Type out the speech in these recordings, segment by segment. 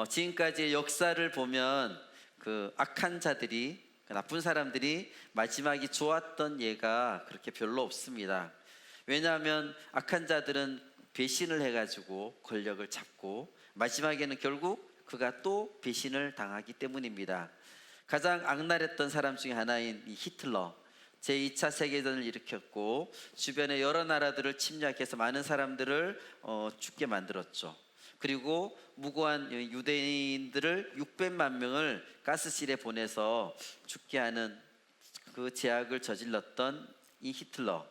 지금까지의 역사를 보면 그 악한 자들이, 그 나쁜 사람들이 마지막이 좋았던 예가 그렇게 별로 없습니다. 왜냐하면 악한 자들은 배신을 해가지고 권력을 잡고 마지막에는 결국 그가 또 배신을 당하기 때문입니다. 가장 악랄했던 사람 중에 하나인 이 히틀러, 제2차 세계대전을 일으켰고 주변의 여러 나라들을 침략해서 많은 사람들을 죽게 만들었죠. 그리고 무고한 유대인들을 600만 명을 가스실에 보내서 죽게 하는 그 제약을 저질렀던 이 히틀러.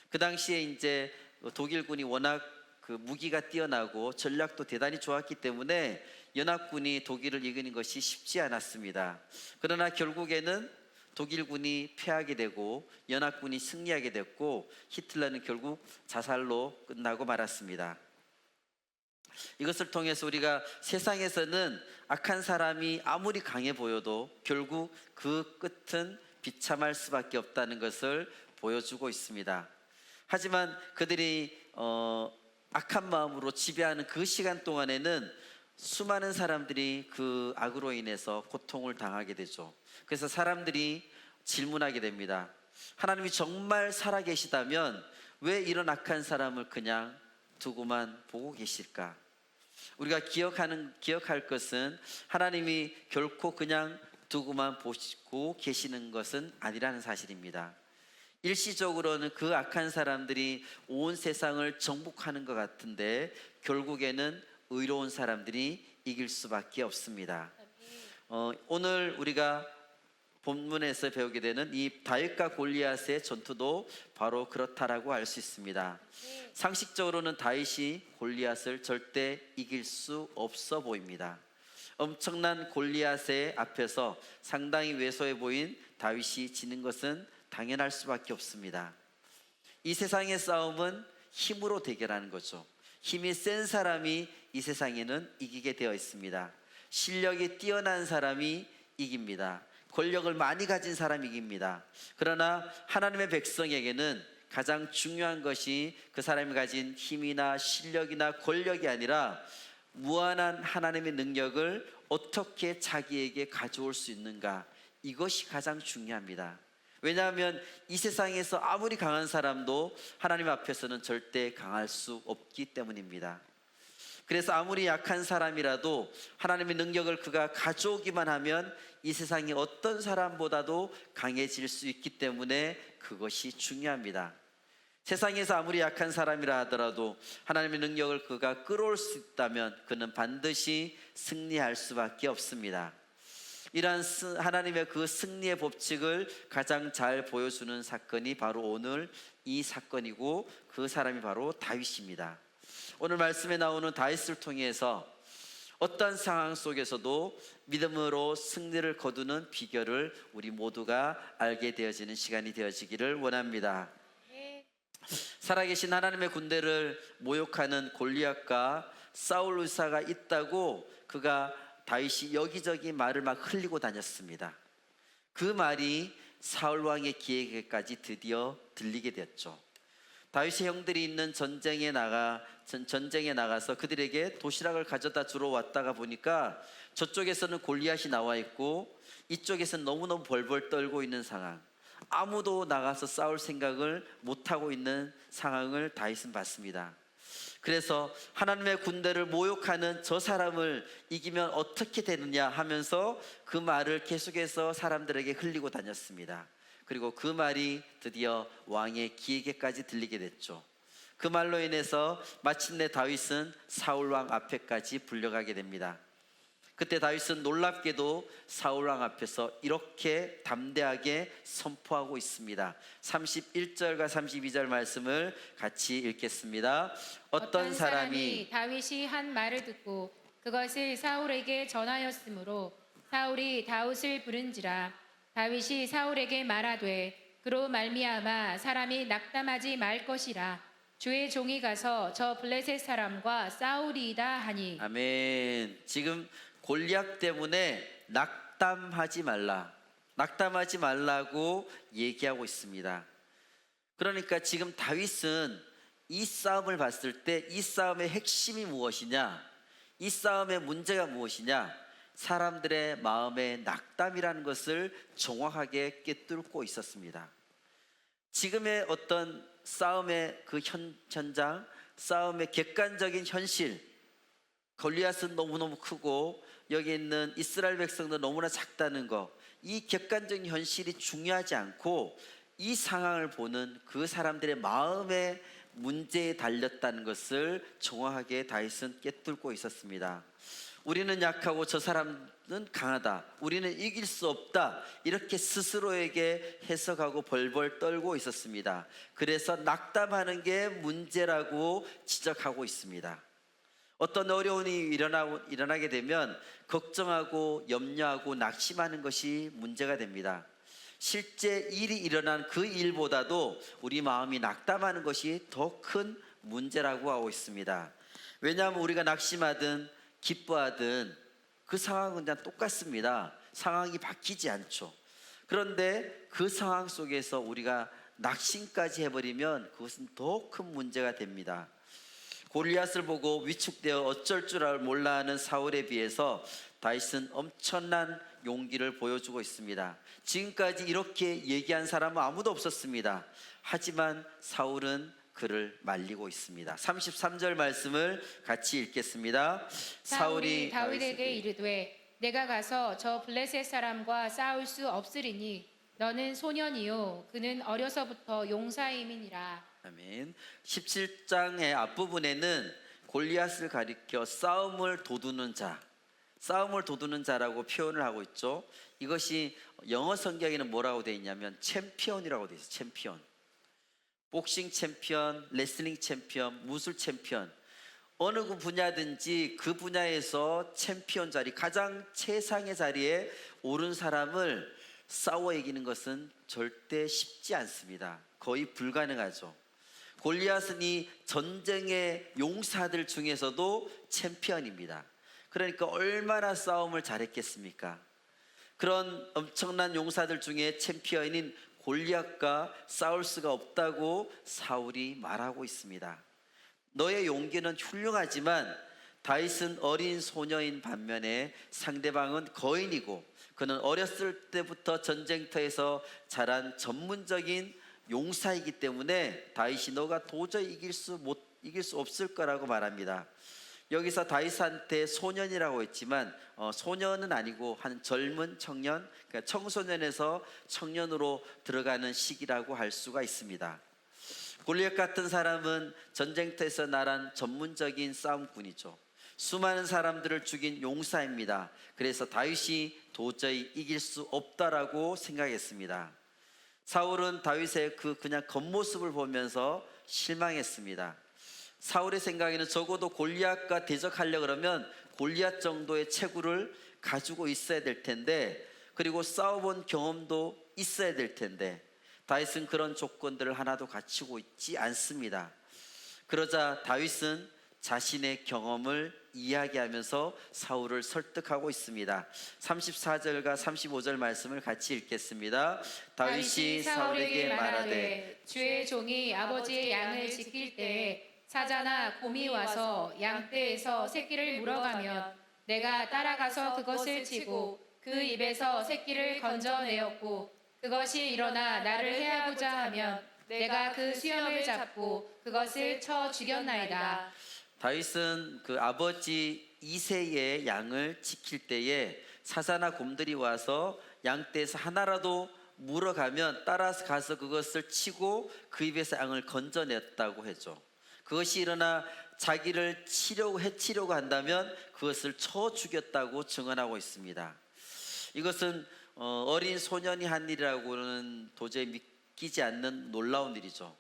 그 당시에 이제 독일군이 워낙 그 무기가 뛰어나고 전략도 대단히 좋았기 때문에 연합군이 독일을 이기는 것이 쉽지 않았습니다. 그러나 결국에는 독일군이 패하게 되고 연합군이 승리하게 됐고 히틀러는 결국 자살로 끝나고 말았습니다. 이것을 통해서 우리가 세상에서는 악한 사람이 아무리 강해 보여도 결국 그 끝은 비참할 수밖에 없다는 것을 보여주고 있습니다. 하지만 그들이 악한 마음으로 지배하는 그 시간 동안에는 수많은 사람들이 그 악으로 인해서 고통을 당하게 되죠. 그래서 사람들이 질문하게 됩니다. 하나님이 정말 살아계시다면 왜 이런 악한 사람을 그냥 두고만 보고 계실까? 우리가 기억할 것은 하나님이 결코 그냥 두고만 보시고 계시는 것은 아니라는 사실입니다. 일시적으로는 그 악한 사람들이 온 세상을 정복하는 것 같은데 결국에는 의로운 사람들이 이길 수밖에 없습니다. 오늘 우리가 본문에서 배우게 되는 이 다윗과 골리앗의 전투도 바로 그렇다라고 알 수 있습니다. 상식적으로는 다윗이 골리앗을 절대 이길 수 없어 보입니다. 엄청난 골리앗의 앞에서 상당히 왜소해 보인 다윗이 지는 것은 당연할 수밖에 없습니다. 이 세상의 싸움은 힘으로 대결하는 거죠. 힘이 센 사람이 이 세상에는 이기게 되어 있습니다. 실력이 뛰어난 사람이 이깁니다. 권력을 많이 가진 사람이 이깁니다. 그러나 하나님의 백성에게는 가장 중요한 것이 그 사람이 가진 힘이나 실력이나 권력이 아니라 무한한 하나님의 능력을 어떻게 자기에게 가져올 수 있는가, 이것이 가장 중요합니다. 왜냐하면 이 세상에서 아무리 강한 사람도 하나님 앞에서는 절대 강할 수 없기 때문입니다. 그래서 아무리 약한 사람이라도 하나님의 능력을 그가 가져오기만 하면 이 세상의 어떤 사람보다도 강해질 수 있기 때문에 그것이 중요합니다. 세상에서 아무리 약한 사람이라 하더라도 하나님의 능력을 그가 끌어올 수 있다면 그는 반드시 승리할 수밖에 없습니다. 이러한 하나님의 그 승리의 법칙을 가장 잘 보여주는 사건이 바로 오늘 이 사건이고 그 사람이 바로 다윗입니다. 오늘 말씀에 나오는 다윗을 통해서 어떤 상황 속에서도 믿음으로 승리를 거두는 비결을 우리 모두가 알게 되어지는 시간이 되어지기를 원합니다. 살아계신 하나님의 군대를 모욕하는 골리앗과 사울 의사가 있다고 그가 다윗이 여기저기 말을 막 흘리고 다녔습니다. 그 말이 사울 왕의 귀에까지 드디어 들리게 됐죠. 다윗의 형들이 있는 전쟁에 나가서 그들에게 도시락을 가져다 주러 왔다가 보니까 저쪽에서는 골리앗이 나와 있고 이쪽에서는 너무너무 벌벌 떨고 있는 상황, 아무도 나가서 싸울 생각을 못하고 있는 상황을 다윗은 봤습니다. 그래서 하나님의 군대를 모욕하는 저 사람을 이기면 어떻게 되느냐 하면서 그 말을 계속해서 사람들에게 흘리고 다녔습니다. 그리고 그 말이 드디어 왕의 귀에게까지 들리게 됐죠. 그 말로 인해서 마침내 다윗은 사울 왕 앞에까지 불려가게 됩니다. 그때 다윗은 놀랍게도 사울 왕 앞에서 이렇게 담대하게 선포하고 있습니다. 31절과 32절 말씀을 같이 읽겠습니다. 어떤 사람이 다윗이 한 말을 듣고 그것을 사울에게 전하였으므로 사울이 다윗을 부른지라. 다윗이 사울에게 말하되 그로 말미암아 사람이 낙담하지 말 것이라. 주의 종이 가서 저 블레셋 사람과 싸우리이다 하니. 아멘. 지금 골리앗 때문에 낙담하지 말라고 얘기하고 있습니다. 그러니까 지금 다윗은 이 싸움을 봤을 때 이 싸움의 핵심이 무엇이냐? 이 싸움의 문제가 무엇이냐? 사람들의 마음의 낙담이라는 것을 정확하게 꿰뚫고 있었습니다. 지금의 어떤 싸움의 그 현장, 싸움의 객관적인 현실, 골리앗은 너무너무 크고 여기 있는 이스라엘 백성도 너무나 작다는 거, 이 객관적인 현실이 중요하지 않고 이 상황을 보는 그 사람들의 마음의 문제에 달렸다는 것을 정확하게 다윗은 꿰뚫고 있었습니다. 우리는 약하고 저 사람은 강하다, 우리는 이길 수 없다, 이렇게 스스로에게 해석하고 벌벌 떨고 있었습니다. 그래서 낙담하는 게 문제라고 지적하고 있습니다. 어떤 어려움이 일어나게 되면 걱정하고 염려하고 낙심하는 것이 문제가 됩니다. 실제 일이 일어난 그 일보다도 우리 마음이 낙담하는 것이 더 큰 문제라고 하고 있습니다. 왜냐하면 우리가 낙심하든 기뻐하든 그 상황은 그냥 똑같습니다. 상황이 바뀌지 않죠. 그런데 그 상황 속에서 우리가 낙심까지 해버리면 그것은 더 큰 문제가 됩니다. 골리앗을 보고 위축되어 어쩔 줄 몰라 하는 사울에 비해서 다윗은 엄청난 용기를 보여주고 있습니다. 지금까지 이렇게 얘기한 사람은 아무도 없었습니다. 하지만 사울은 그를 말리고 있습니다. 33절 말씀을 같이 읽겠습니다. 사울이 다윗에게 이르되 내가 가서 저 블레셋 사람과 싸울 수 없으리니 너는 소년이요 그는 어려서부터 용사임이니라. 아멘. 17장의 앞부분에는 골리앗을 가리켜 싸움을 도두는 자, 싸움을 도두는 자라고 표현을 하고 있죠. 이것이 영어 성경에는 뭐라고 되어 있냐면 챔피언이라고 되어 있어요. 챔피언. 복싱 챔피언, 레슬링 챔피언, 무술 챔피언, 어느 그 분야든지 그 분야에서 챔피언 자리, 가장 최상의 자리에 오른 사람을 싸워 이기는 것은 절대 쉽지 않습니다. 거의 불가능하죠. 골리앗은 이 전쟁의 용사들 중에서도 챔피언입니다. 그러니까 얼마나 싸움을 잘했겠습니까? 그런 엄청난 용사들 중에 챔피언인 골리앗과 싸울 수가 없다고 사울이 말하고 있습니다. 너의 용기는 훌륭하지만 다윗은 어린 소녀인 반면에 상대방은 거인이고 그는 어렸을 때부터 전쟁터에서 자란 전문적인 용사이기 때문에 다윗이 너가 도저히 이길 수 없을 거라고 말합니다. 여기서 다윗한테 소년이라고 했지만 소년은 아니고 한 젊은 청년, 그러니까 청소년에서 청년으로 들어가는 시기라고 할 수가 있습니다. 골리앗 같은 사람은 전쟁터에서 나란 전문적인 싸움꾼이죠. 수많은 사람들을 죽인 용사입니다. 그래서 다윗이 도저히 이길 수 없다라고 생각했습니다. 사울은 다윗의 그냥 겉모습을 보면서 실망했습니다. 사울의 생각에는 적어도 골리앗과 대적하려 그러면 골리앗 정도의 체구를 가지고 있어야 될 텐데, 그리고 싸워본 경험도 있어야 될 텐데 다윗은 그런 조건들을 하나도 갖추고 있지 않습니다. 그러자 다윗은 자신의 경험을 이야기하면서 사울을 설득하고 있습니다. 34절과 35절 말씀을 같이 읽겠습니다. 다윗이 사울에게 말하되 주의 종이 아버지의 양을 지킬 때에 사자나 곰이 와서 양떼에서 새끼를 물어가면 내가 따라가서 그것을 치고 그 입에서 새끼를 건져내었고 그것이 일어나 나를 해하고자 하면 내가 그 수염을 잡고 그것을 쳐 죽였나이다. 다윗은 그 아버지 이새의 양을 지킬 때에 사자나 곰들이 와서 양떼에서 하나라도 물어가면 따라서 가서 그것을 치고 그 입에서 양을 건져냈다고 했죠. 그것이 일어나 자기를 해치려고 한다면 그것을 쳐 죽였다고 증언하고 있습니다. 이것은 어린 소년이 한 일이라고는 도저히 믿기지 않는 놀라운 일이죠.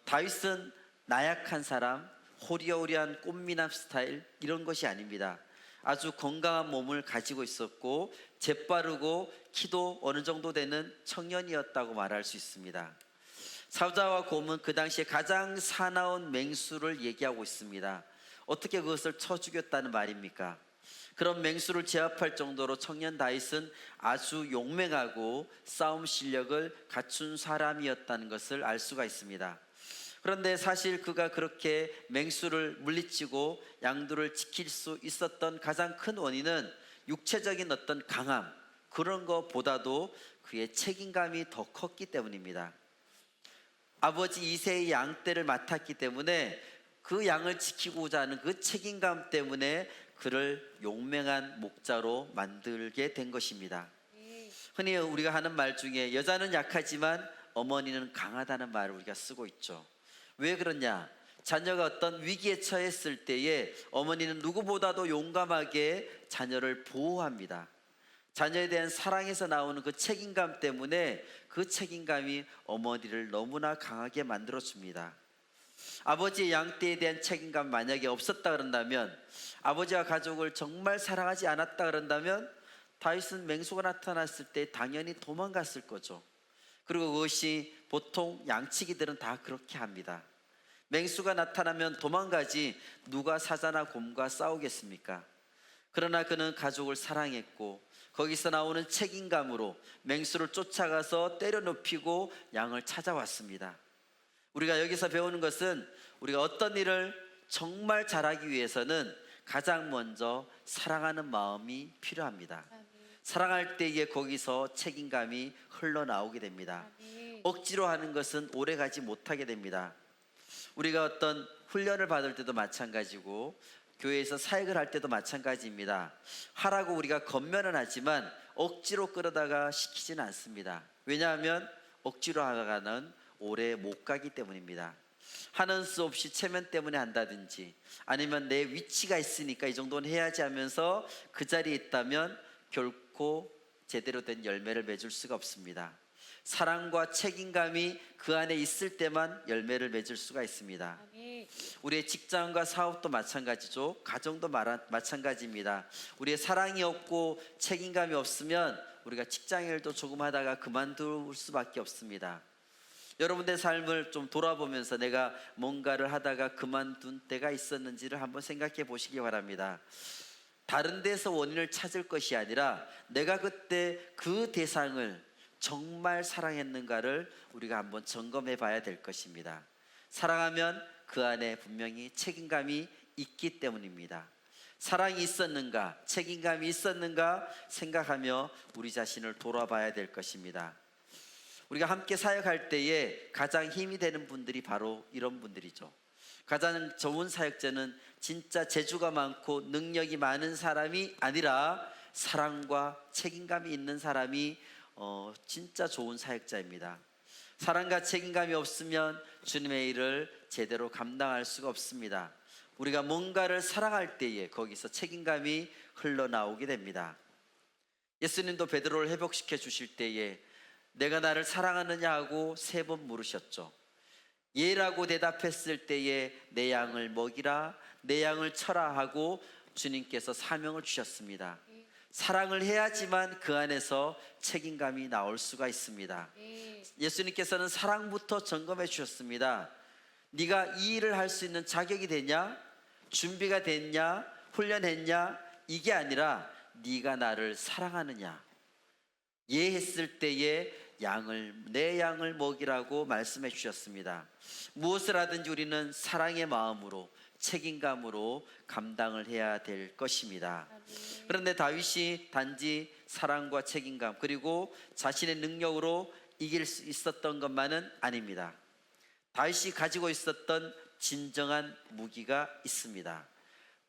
다윗은 나약한 사람, 호리호리한 꽃미남 스타일 이런 것이 아닙니다. 아주 건강한 몸을 가지고 있었고 재빠르고 키도 어느 정도 되는 청년이었다고 말할 수 있습니다. 사자와 곰은 그 당시에 가장 사나운 맹수를 얘기하고 있습니다. 어떻게 그것을 쳐 죽였다는 말입니까? 그런 맹수를 제압할 정도로 청년 다윗은 아주 용맹하고 싸움 실력을 갖춘 사람이었다는 것을 알 수가 있습니다. 그런데 사실 그가 그렇게 맹수를 물리치고 양들을 지킬 수 있었던 가장 큰 원인은 육체적인 어떤 강함, 그런 것보다도 그의 책임감이 더 컸기 때문입니다. 아버지 이새의 양떼를 맡았기 때문에 그 양을 지키고자 하는 그 책임감 때문에 그를 용맹한 목자로 만들게 된 것입니다. 흔히 우리가 하는 말 중에 여자는 약하지만 어머니는 강하다는 말을 우리가 쓰고 있죠. 왜 그러냐? 자녀가 어떤 위기에 처했을 때에 어머니는 누구보다도 용감하게 자녀를 보호합니다. 자녀에 대한 사랑에서 나오는 그 책임감 때문에 그 책임감이 어머니를 너무나 강하게 만들어줍니다. 아버지의 양떼에 대한 책임감 만약에 없었다 그런다면, 아버지와 가족을 정말 사랑하지 않았다 그런다면 다윗은 맹수가 나타났을 때 당연히 도망갔을 거죠. 그리고 그것이 보통 양치기들은 다 그렇게 합니다. 맹수가 나타나면 도망가지 누가 사자나 곰과 싸우겠습니까? 그러나 그는 가족을 사랑했고 거기서 나오는 책임감으로 맹수를 쫓아가서 때려 눕히고 양을 찾아왔습니다. 우리가 여기서 배우는 것은 우리가 어떤 일을 정말 잘하기 위해서는 가장 먼저 사랑하는 마음이 필요합니다. 사랑할 때에 거기서 책임감이 흘러나오게 됩니다. 억지로 하는 것은 오래가지 못하게 됩니다. 우리가 어떤 훈련을 받을 때도 마찬가지고 교회에서 사역을 할 때도 마찬가지입니다. 하라고 우리가 겉면은 하지만 억지로 끌어다가 시키지는 않습니다. 왜냐하면 억지로 하다가는 오래 못 가기 때문입니다. 하는 수 없이 체면 때문에 한다든지 아니면 내 위치가 있으니까 이 정도는 해야지 하면서 그 자리에 있다면 결코 제대로 된 열매를 맺을 수가 없습니다. 사랑과 책임감이 그 안에 있을 때만 열매를 맺을 수가 있습니다. 우리의 직장과 사업도 마찬가지죠. 가정도 마찬가지입니다. 우리의 사랑이 없고 책임감이 없으면 우리가 직장일도 조금 하다가 그만둘 수밖에 없습니다. 여러분들의 삶을 좀 돌아보면서 내가 뭔가를 하다가 그만둔 때가 있었는지를 한번 생각해 보시기 바랍니다. 다른 데서 원인을 찾을 것이 아니라 내가 그때 그 대상을 정말 사랑했는가를 우리가 한번 점검해 봐야 될 것입니다. 사랑하면 그 안에 분명히 책임감이 있기 때문입니다. 사랑이 있었는가, 책임감이 있었는가 생각하며 우리 자신을 돌아봐야 될 것입니다. 우리가 함께 사역할 때에 가장 힘이 되는 분들이 바로 이런 분들이죠. 가장 좋은 사역자는 진짜 재주가 많고 능력이 많은 사람이 아니라 사랑과 책임감이 있는 사람이 진짜 좋은 사역자입니다. 사랑과 책임감이 없으면 주님의 일을 제대로 감당할 수가 없습니다. 우리가 뭔가를 사랑할 때에 거기서 책임감이 흘러나오게 됩니다. 예수님도 베드로를 회복시켜 주실 때에 내가 나를 사랑하느냐 하고 3번 물으셨죠. 예라고 대답했을 때에 내 양을 먹이라, 내 양을 쳐라 하고 주님께서 사명을 주셨습니다. 사랑을 해야지만 그 안에서 책임감이 나올 수가 있습니다. 예수님께서는 사랑부터 점검해 주셨습니다. 네가 이 일을 할 수 있는 자격이 되냐? 준비가 됐냐? 훈련했냐? 이게 아니라 네가 나를 사랑하느냐? 예했을 때에 내 양을 먹이라고 말씀해 주셨습니다. 무엇을 하든지 우리는 사랑의 마음으로 책임감으로 감당을 해야 될 것입니다. 그런데 다윗이 단지 사랑과 책임감 그리고 자신의 능력으로 이길 수 있었던 것만은 아닙니다. 다윗이 가지고 있었던 진정한 무기가 있습니다.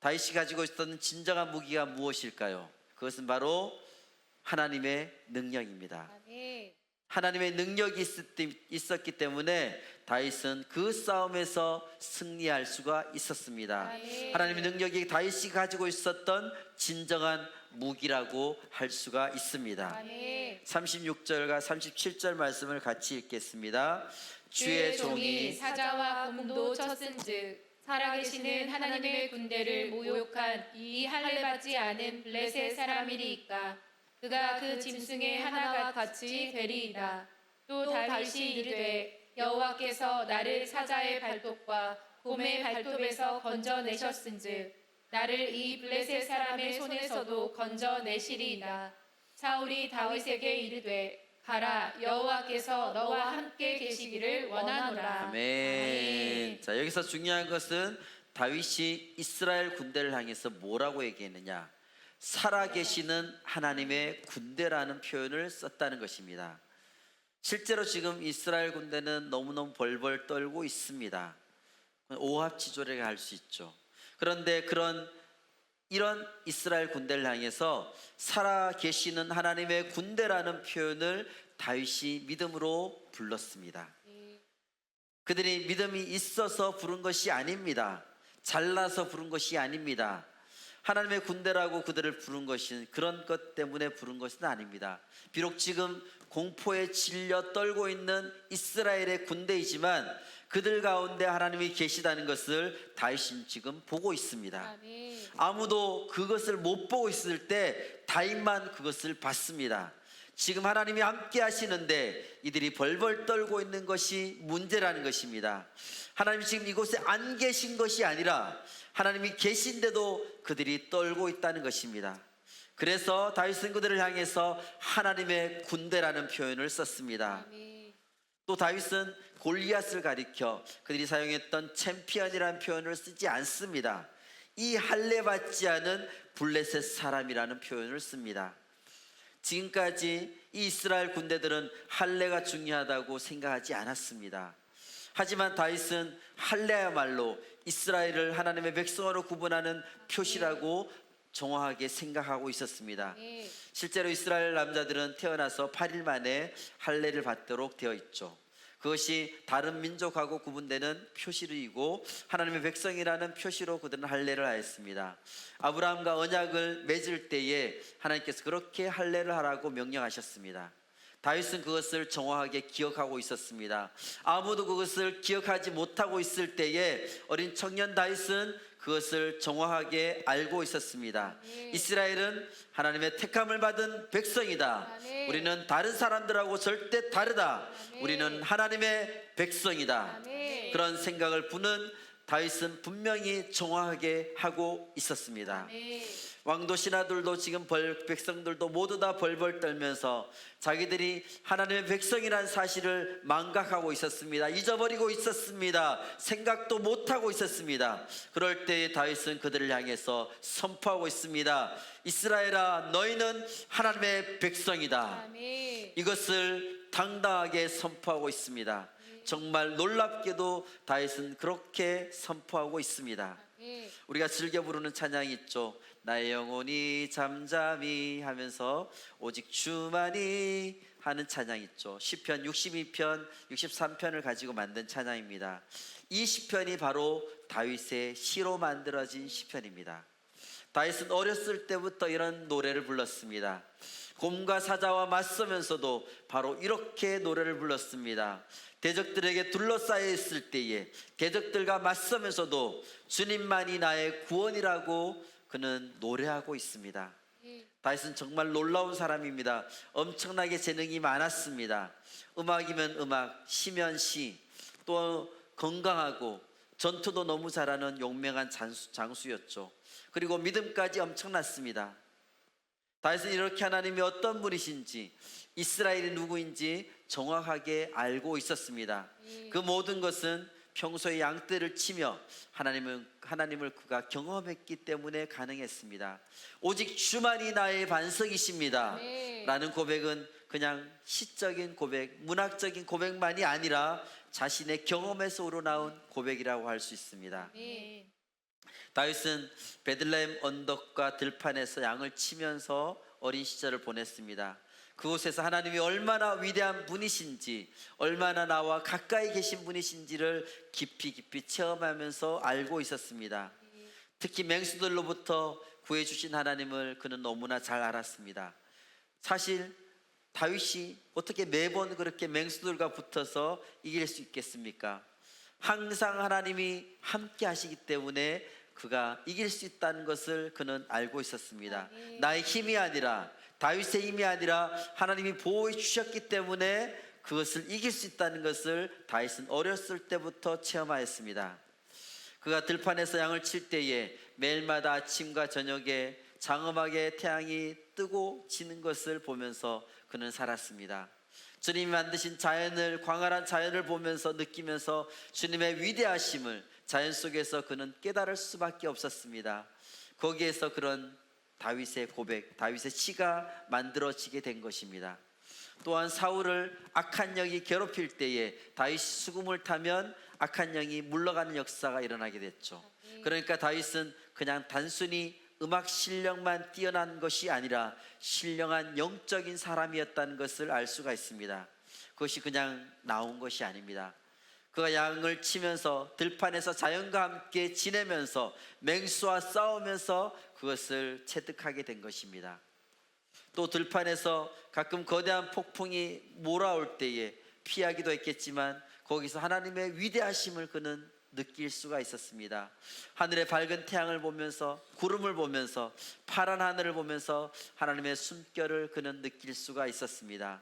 다윗이 가지고 있었던 진정한 무기가 무엇일까요? 그것은 바로 하나님의 능력입니다. 하나님의 능력이 있었기 때문에 다윗은 그 싸움에서 승리할 수가 있었습니다. 하나님의 능력이 다윗이 가지고 있었던 진정한 무기라고 할 수가 있습니다. 36절과 37절 말씀을 같이 읽겠습니다. 주의 종이 사자와 곰도 쳤은즉 살아계시는 하나님의 군대를 모욕한 이 할례받지 않은 블레셋 사람이리이까 그가 그 짐승의 하나가 같이 되리이다. 또 다윗이 이르되 여호와께서 나를 사자의 발톱과 곰의 발톱에서 건져내셨은즉 나를 이 블레셋 사람의 손에서도 건져내시리이다. 사울이 다윗에게 이르되 가라 여호와께서 너와 함께 계시기를 원하노라. 아멘. 자, 여기서 중요한 것은 다윗이 이스라엘 군대를 향해서 뭐라고 얘기했느냐? 살아계시는 하나님의 군대라는 표현을 썼다는 것입니다. 실제로 지금 이스라엘 군대는 너무너무 벌벌 떨고 있습니다. 오합지졸이라고 할 수 있죠. 그런데 이런 이스라엘 군대를 향해서 살아계시는 하나님의 군대라는 표현을 다윗이 믿음으로 불렀습니다. 그들이 믿음이 있어서 부른 것이 아닙니다. 잘나서 부른 것이 아닙니다. 하나님의 군대라고 그들을 부른 것은 그런 것 때문에 부른 것은 아닙니다. 비록 지금 공포에 질려 떨고 있는 이스라엘의 군대이지만 그들 가운데 하나님이 계시다는 것을 다윗은 지금 보고 있습니다. 아멘. 아무도 그것을 못 보고 있을 때 다윗만 그것을 봤습니다. 지금 하나님이 함께 하시는데 이들이 벌벌 떨고 있는 것이 문제라는 것입니다. 하나님이 지금 이곳에 안 계신 것이 아니라 하나님이 계신데도 그들이 떨고 있다는 것입니다. 그래서 다윗은 그들을 향해서 하나님의 군대라는 표현을 썼습니다. 아멘. 또 다윗은 골리앗을 가리켜 그들이 사용했던 챔피언이라는 표현을 쓰지 않습니다. 이 할례 받지 않은 블레셋 사람이라는 표현을 씁니다. 지금까지 이 이스라엘 군대들은 할례가 중요하다고 생각하지 않았습니다. 하지만 다윗은 할례야말로 이스라엘을 하나님의 백성으로 구분하는 표시라고 정확하게 생각하고 있었습니다. 네. 실제로 이스라엘 남자들은 태어나서 8일 만에 할례를 받도록 되어 있죠. 그것이 다른 민족하고 구분되는 표시이고 하나님의 백성이라는 표시로 그들은 할례를 하였습니다. 아브라함과 언약을 맺을 때에 하나님께서 그렇게 할례를 하라고 명령하셨습니다. 다윗은 그것을 정확하게 기억하고 있었습니다. 아무도 그것을 기억하지 못하고 있을 때에 어린 청년 다윗은 그것을 정확하게 알고 있었습니다. 아멘. 이스라엘은 하나님의 택함을 받은 백성이다. 아멘. 우리는 다른 사람들하고 절대 다르다. 아멘. 우리는 하나님의 백성이다. 아멘. 그런 생각을 부는 다윗은 분명히 정확하게 하고 있었습니다. 아멘. 왕도 신하들도 지금 백성들도 모두 다 벌벌 떨면서 자기들이 하나님의 백성이라는 사실을 망각하고 있었습니다. 잊어버리고 있었습니다. 생각도 못하고 있었습니다. 그럴 때 다윗은 그들을 향해서 선포하고 있습니다. 이스라엘아, 너희는 하나님의 백성이다. 아멘. 이것을 당당하게 선포하고 있습니다. 정말 놀랍게도 다윗은 그렇게 선포하고 있습니다. 아멘. 우리가 즐겨 부르는 찬양이 있죠. 나의 영혼이 잠잠히 하면서 오직 주만이 하는 찬양 있죠. 시편 62편, 63편을 가지고 만든 찬양입니다. 이 시편이 바로 다윗의 시로 만들어진 시편입니다. 다윗은 어렸을 때부터 이런 노래를 불렀습니다. 곰과 사자와 맞서면서도 바로 이렇게 노래를 불렀습니다. 대적들에게 둘러싸여 있을 때에 대적들과 맞서면서도 주님만이 나의 구원이라고 그는 노래하고 있습니다. 다윗은 정말 놀라운 사람입니다. 엄청나게 재능이 많았습니다. 음악이면 음악, 시면 시, 또 건강하고 전투도 너무 잘하는 용맹한 장수였죠. 그리고 믿음까지 엄청났습니다. 다윗은 이렇게 하나님이 어떤 분이신지, 이스라엘이 누구인지 정확하게 알고 있었습니다. 그 모든 것은 평소에 양떼를 치며 하나님을 그가 경험했기 때문에 가능했습니다. 오직 주만이 나의 반석이십니다. 라는 고백은 그냥 시적인 고백, 문학적인 고백만이 아니라 자신의 경험에서 우러나온 고백이라고 할 수 있습니다. 아멘. 다윗은 베들레헴 언덕과 들판에서 양을 치면서 어린 시절을 보냈습니다. 그곳에서 하나님이 얼마나 위대한 분이신지, 얼마나 나와 가까이 계신 분이신지를 깊이 체험하면서 알고 있었습니다. 특히 맹수들로부터 구해주신 하나님을 그는 너무나 잘 알았습니다. 사실 다윗이 어떻게 매번 그렇게 맹수들과 붙어서 이길 수 있겠습니까? 항상 하나님이 함께 하시기 때문에 그가 이길 수 있다는 것을 그는 알고 있었습니다. 나의 힘이 아니라, 다윗의 힘이 아니라 하나님이 보호해 주셨기 때문에 그것을 이길 수 있다는 것을 다윗은 어렸을 때부터 체험하였습니다. 그가 들판에서 양을 칠 때에 매일마다 아침과 저녁에 장엄하게 태양이 뜨고 지는 것을 보면서 그는 살았습니다. 주님이 만드신 자연을, 광활한 자연을 보면서 느끼면서 주님의 위대하심을 자연 속에서 그는 깨달을 수밖에 없었습니다. 거기에서 그런 다윗의 고백, 다윗의 시가 만들어지게 된 것입니다. 또한 사울을 악한 영이 괴롭힐 때에 다윗이 수금을 타면 악한 영이 물러가는 역사가 일어나게 됐죠. 그러니까 다윗은 그냥 단순히 음악 실력만 뛰어난 것이 아니라 신령한 영적인 사람이었다는 것을 알 수가 있습니다. 그것이 그냥 나온 것이 아닙니다. 그가 양을 치면서 들판에서 자연과 함께 지내면서 맹수와 싸우면서 그것을 체득하게 된 것입니다. 또 들판에서 가끔 거대한 폭풍이 몰아올 때에 피하기도 했겠지만 거기서 하나님의 위대하심을 그는 느낄 수가 있었습니다. 하늘의 밝은 태양을 보면서, 구름을 보면서, 파란 하늘을 보면서 하나님의 숨결을 그는 느낄 수가 있었습니다.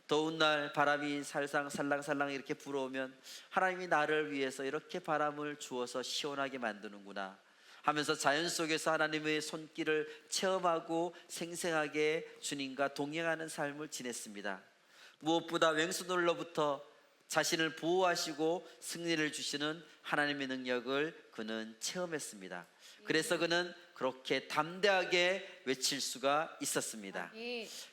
더운 날 바람이 살랑살랑 이렇게 불어오면 하나님이 나를 위해서 이렇게 바람을 주어서 시원하게 만드는구나 하면서 자연 속에서 하나님의 손길을 체험하고 생생하게 주님과 동행하는 삶을 지냈습니다. 무엇보다 맹수들로부터 자신을 보호하시고 승리를 주시는 하나님의 능력을 그는 체험했습니다. 그래서 그는 그렇게 담대하게 외칠 수가 있었습니다.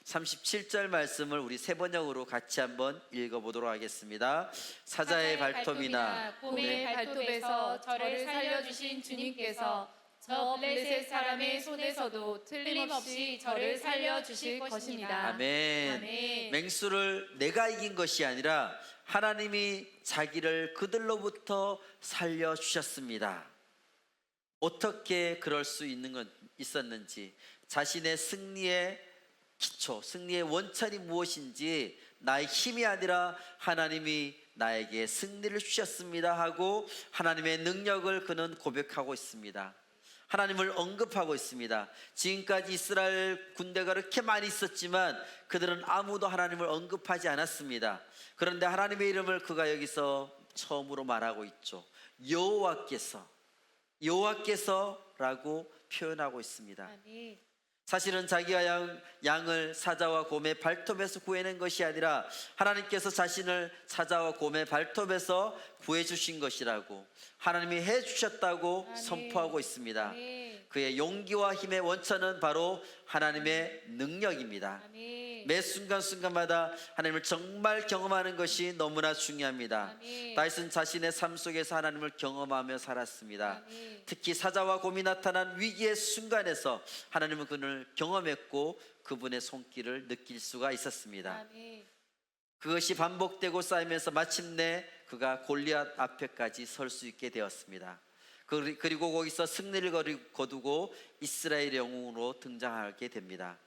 37절 말씀을 우리 세 번역으로 같이 한번 읽어보도록 하겠습니다. 사자의 발톱이나 곰의 발톱에서 저를 살려주신 주님께서 저 블레셋 사람의 손에서도 틀림없이 저를 살려주실 것입니다. 아멘. 아멘. 맹수를 내가 이긴 것이 아니라 하나님이 자기를 그들로부터 살려주셨습니다. 어떻게 그럴 수 있었는지, 자신의 승리의 기초, 승리의 원천이 무엇인지, 나의 힘이 아니라 하나님이 나에게 승리를 주셨습니다 하고 하나님의 능력을 그는 고백하고 있습니다. 하나님을 언급하고 있습니다. 지금까지 이스라엘 군대가 그렇게 많이 있었지만 그들은 아무도 하나님을 언급하지 않았습니다. 그런데 하나님의 이름을 그가 여기서 처음으로 말하고 있죠. 여호와께서라고 표현하고 있습니다. 사실은 자기가 양을 사자와 곰의 발톱에서 구해낸 것이 아니라 하나님께서 자신을 사자와 곰의 발톱에서 구해주신 것이라고, 하나님이 해주셨다고 선포하고 있습니다. 그의 용기와 힘의 원천은 바로 하나님의 능력입니다. 매 순간순간마다 하나님을 정말 경험하는 것이 너무나 중요합니다. 다윗은 자신의 삶 속에서 하나님을 경험하며 살았습니다. 특히 사자와 곰이 나타난 위기의 순간에서 하나님은 그를 경험했고 그분의 손길을 느낄 수가 있었습니다. 그것이 반복되고 쌓이면서 마침내 그가 골리앗 앞에까지 설 수 있게 되었습니다. 그리고 거기서 승리를 거두고 이스라엘 영웅으로 등장하게 됩니다.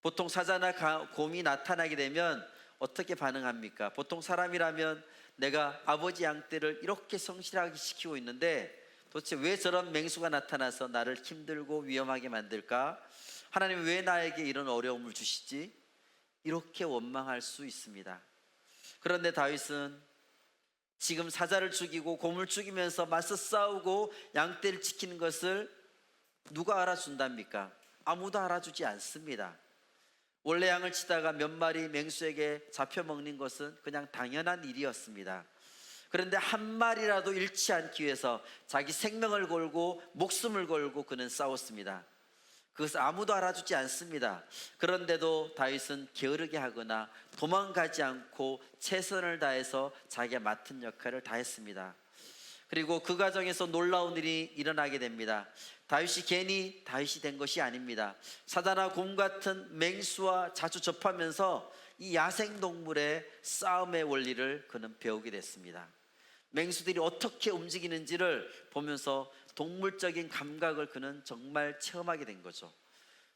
보통 사자나 곰이 나타나게 되면 어떻게 반응합니까? 보통 사람이라면 내가 아버지 양떼를 이렇게 성실하게 지키고 있는데 도대체 왜 저런 맹수가 나타나서 나를 힘들고 위험하게 만들까? 하나님 왜 나에게 이런 어려움을 주시지? 이렇게 원망할 수 있습니다. 그런데 다윗은 지금 사자를 죽이고 곰을 죽이면서 맞서 싸우고 양떼를 지키는 것을 누가 알아준답니까? 아무도 알아주지 않습니다. 원래 양을 치다가 몇 마리 맹수에게 잡혀먹는 것은 그냥 당연한 일이었습니다. 그런데 한 마리라도 잃지 않기 위해서 자기 생명을 걸고 목숨을 걸고 그는 싸웠습니다. 그것을 아무도 알아주지 않습니다. 그런데도 다윗은 게으르게 하거나 도망가지 않고 최선을 다해서 자기가 맡은 역할을 다했습니다. 그리고 그 과정에서 놀라운 일이 일어나게 됩니다. 다윗이 괜히 다윗이 된 것이 아닙니다. 사자나 곰 같은 맹수와 자주 접하면서 이 야생동물의 싸움의 원리를 그는 배우게 됐습니다. 맹수들이 어떻게 움직이는지를 보면서 동물적인 감각을 그는 정말 체험하게 된 거죠.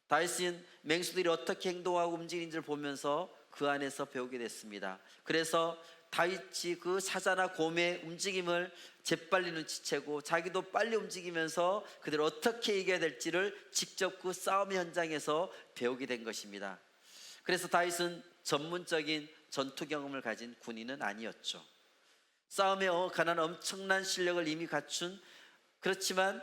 다윗은 맹수들이 어떻게 행동하고 움직이는지를 보면서 그 안에서 배우게 됐습니다. 그래서 다윗이 그 사자나 곰의 움직임을 재빨리 눈치채고 자기도 빨리 움직이면서 그들을 어떻게 이겨야 될지를 직접 그 싸움의 현장에서 배우게 된 것입니다. 그래서 다윗은 전문적인 전투 경험을 가진 군인은 아니었죠. 싸움에 관한 엄청난 실력을 이미 갖춘, 그렇지만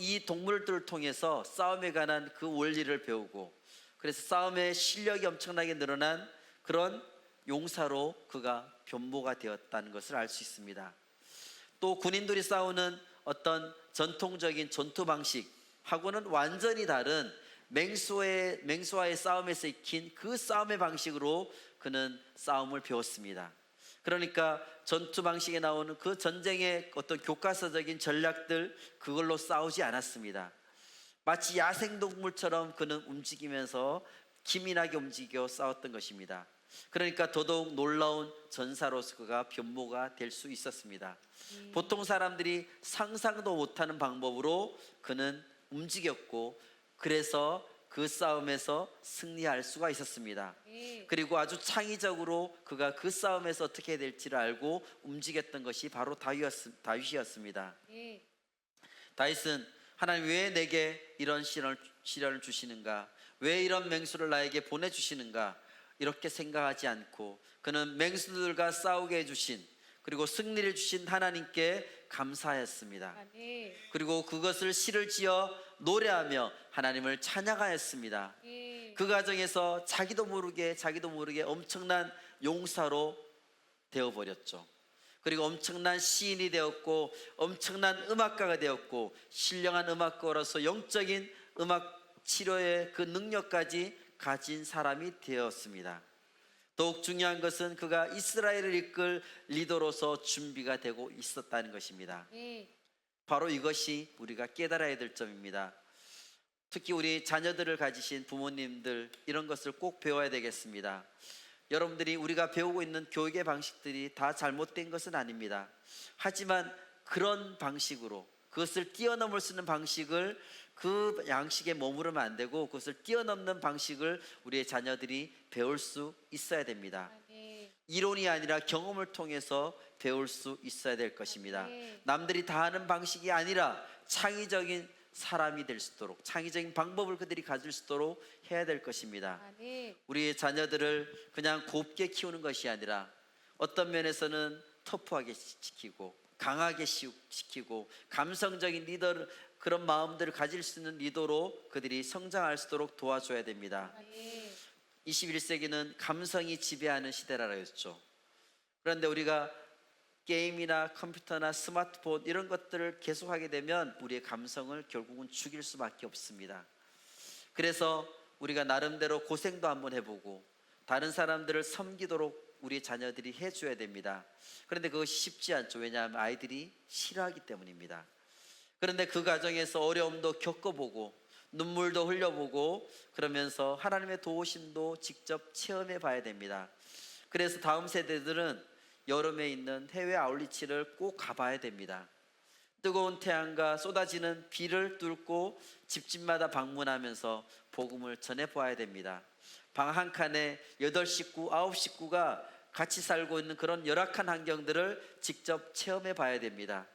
이 동물들을 통해서 싸움에 관한 그 원리를 배우고, 그래서 싸움의 실력이 엄청나게 늘어난 그런 용사로 그가 변모가 되었다는 것을 알 수 있습니다. 또 군인들이 싸우는 어떤 전통적인 전투 방식하고는 완전히 다른 맹수와의 싸움에서 익힌 그 싸움의 방식으로 그는 싸움을 배웠습니다. 그러니까 전투 방식에 나오는 그 전쟁의 어떤 교과서적인 전략들, 그걸로 싸우지 않았습니다. 마치 야생동물처럼 그는 움직이면서 기민하게 움직여 싸웠던 것입니다. 그러니까 더더욱 놀라운 전사로서 그가 변모가 될 수 있었습니다. 보통 사람들이 상상도 못하는 방법으로 그는 움직였고, 그래서 그 싸움에서 승리할 수가 있었습니다. 그리고 아주 창의적으로 그가 그 싸움에서 어떻게 될지를 알고 움직였던 것이 바로 다윗이었습니다. 다윗은 하나님 왜 내게 이런 시련을 주시는가, 왜 이런 맹수를 나에게 보내주시는가, 이렇게 생각하지 않고 그는 맹수들과 싸우게 해주신, 그리고 승리를 주신 하나님께 감사했습니다. 그리고 그것을 시를 지어 노래하며 하나님을 찬양하였습니다. 그 과정에서 자기도 모르게 엄청난 용사로 되어버렸죠. 그리고 엄청난 시인이 되었고, 엄청난 음악가가 되었고, 신령한 음악가로서 영적인 음악 치료의 그 능력까지 가진 사람이 되었습니다. 더욱 중요한 것은 그가 이스라엘을 이끌 리더로서 준비가 되고 있었다는 것입니다. 바로 이것이 우리가 깨달아야 될 점입니다. 특히 우리 자녀들을 가지신 부모님들, 이런 것을 꼭 배워야 되겠습니다. 여러분들이 우리가 배우고 있는 교육의 방식들이 다 잘못된 것은 아닙니다. 하지만 그런 방식으로, 그것을 뛰어넘을 수 있는 방식을, 그 양식에 머무르면 안 되고 그것을 뛰어넘는 방식을 우리의 자녀들이 배울 수 있어야 됩니다. 이론이 아니라 경험을 통해서 배울 수 있어야 될 것입니다. 남들이 다 하는 방식이 아니라 창의적인 사람이 될 수 있도록, 창의적인 방법을 그들이 가질 수 있도록 해야 될 것입니다. 우리의 자녀들을 그냥 곱게 키우는 것이 아니라 어떤 면에서는 터프하게 시키고, 강하게 시키고, 감성적인 리더, 그런 마음들을 가질 수 있는 리더로 그들이 성장할 수 있도록 도와줘야 됩니다. 21세기는 감성이 지배하는 시대라고 했죠. 그런데 우리가 게임이나 컴퓨터나 스마트폰 이런 것들을 계속하게 되면 우리의 감성을 결국은 죽일 수밖에 없습니다. 그래서 우리가 나름대로 고생도 한번 해보고 다른 사람들을 섬기도록 우리 자녀들이 해줘야 됩니다. 그런데 그것이 쉽지 않죠. 왜냐하면 아이들이 싫어하기 때문입니다. 그런데 그 과정에서 어려움도 겪어보고 눈물도 흘려보고 그러면서 하나님의 도우심도 직접 체험해 봐야 됩니다. 그래서 다음 세대들은 여름에 있는 해외 아울리치를 꼭 가봐야 됩니다. 뜨거운 태양과 쏟아지는 비를 뚫고 집집마다 방문하면서 복음을 전해보아야 됩니다. 방 한 칸에 8식구, 9식구가 같이 살고 있는 그런 열악한 환경들을 직접 체험해 봐야 됩니다.